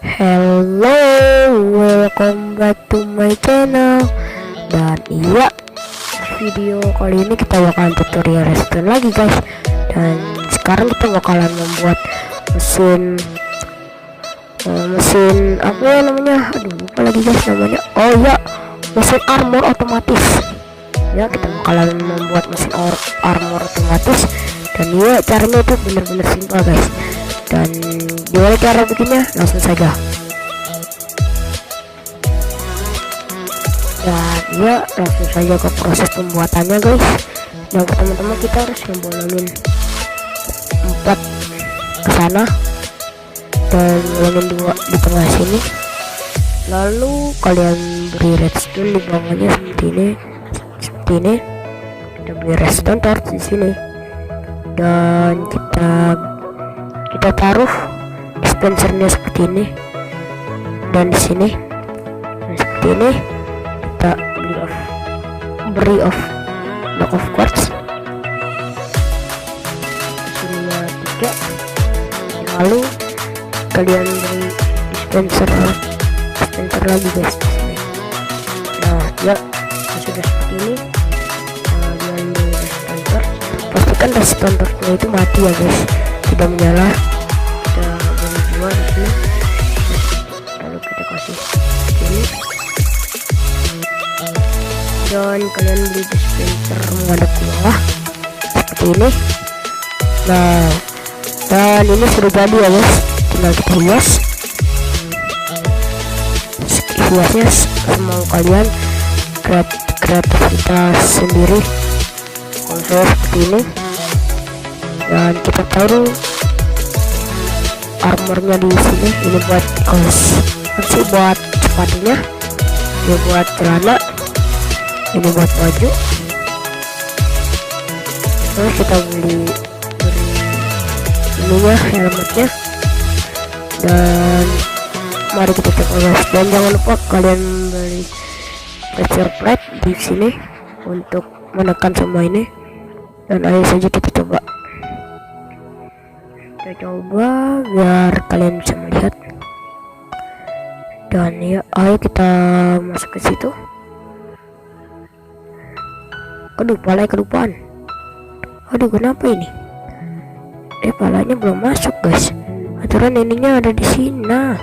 Hello, welcome back to my channel. Dan iya, video kali ini kita bakalan tutorial redstone lagi guys. Dan sekarang kita bakalan membuat mesin apa ya namanya, aduh lupa lagi guys namanya. Oh ya, mesin armor otomatis ya. Kita bakalan membuat mesin armor otomatis. Dan iya, caranya itu bener-bener simpel guys. Dan gimana cara bikinnya, langsung saja. Dan ya, langsung saja ke proses pembuatannya guys. Dan teman-teman, kita harus ngembolamin 4 ke sana dan ngulangin 2 di tengah sini. Lalu kalian beri redstone di bawahnya seperti ini. Kita beri redstone torch di sini. Dan kita taruh dispensernya seperti ini, dan di sini seperti ini kita beri block of quartz sininya 3. Lalu kalian beri dispenser lagi guys di sini. Nah ya, sudah seperti ini. Kalian beri redstone torch, pastikan redstone torchnya itu mati ya guys, tidak menyala. Kita beri 2 di sini, lalu kita kasih ini, dan kalian beli dispenser menghadap ke bawah seperti ini. Nah, dan ini sudah jadi ya guys, tinggal kita hiasnya semau kalian, kreativitas sendiri. Kalau saya seperti ini. Dan kita taruh armornya di sini. Ini buat buat sepatunya, ini buat celana, ini buat baju. Terus kita beri ininya, helmetnya. Dan mari kita coba guys. Dan jangan lupa kalian beli pressure plate di sini untuk menekan semua ini. Dan ayo saja kita coba. Kita coba biar kalian bisa melihat. Dan ya, ayo kita masuk ke situ. Aduh, palanya kelupaan. Aduh, kenapa ini? Palanya belum masuk guys. Aturan ininya ada di sini. Nah,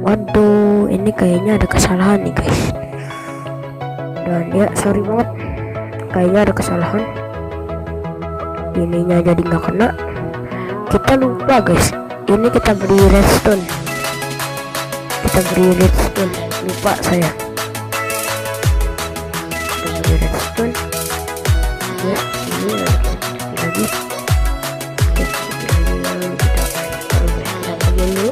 waduh, ini kayaknya ada kesalahan nih guys. Dan ya, sorry banget, kayaknya ada kesalahan. Ininya jadi nggak kena. Kita lupa guys, ini kita beri redstone, lupa saya. Kita beri redstone ya, ini lagi kita taruh bagian dulu.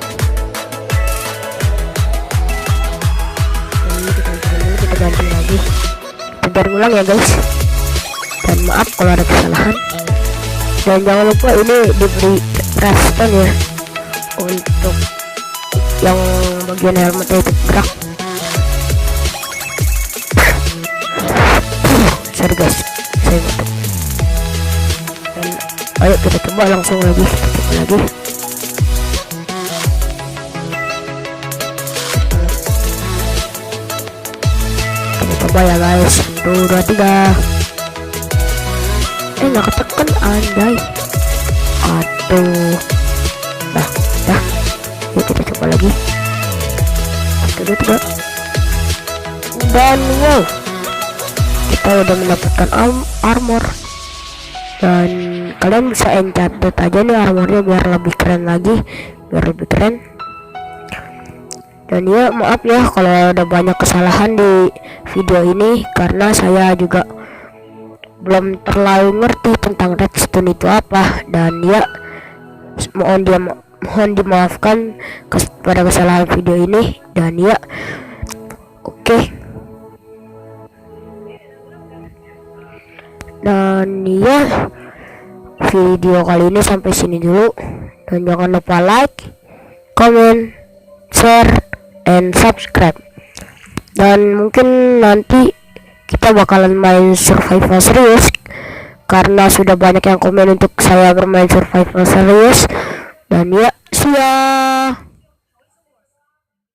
Dan ini kita ganti lagi, kita ulang ya guys. Dan maaf kalau ada kesalahan. Dan jangan lupa ini diberi redstone ya, untuk yang bagian helmetnya itu gerak. Sorry guys, saya batuk. Dan ayo kita coba langsung lagi, kita coba ya guys. 1, 2, 3. Nggak ketekan, andai. Aduh. Nah, yuk kita coba lagi. 1, 2, 3. Dan wow, kita udah mendapatkan armor. Dan kalian bisa enchanted aja nih armornya biar lebih keren lagi, Dan ya, maaf ya kalau ada banyak kesalahan di video ini, karena saya juga belum terlalu ngerti tentang redstone itu apa. Dan ya, mohon dimaafkan pada kesalahan video ini. Dan ya, oke. Dan ya, video kali ini sampai sini dulu. Dan jangan lupa like, comment, share, and subscribe. Dan mungkin nanti kita bakalan main survival serius karena sudah banyak yang komen untuk saya bermain survival series. Dan ya, see ya.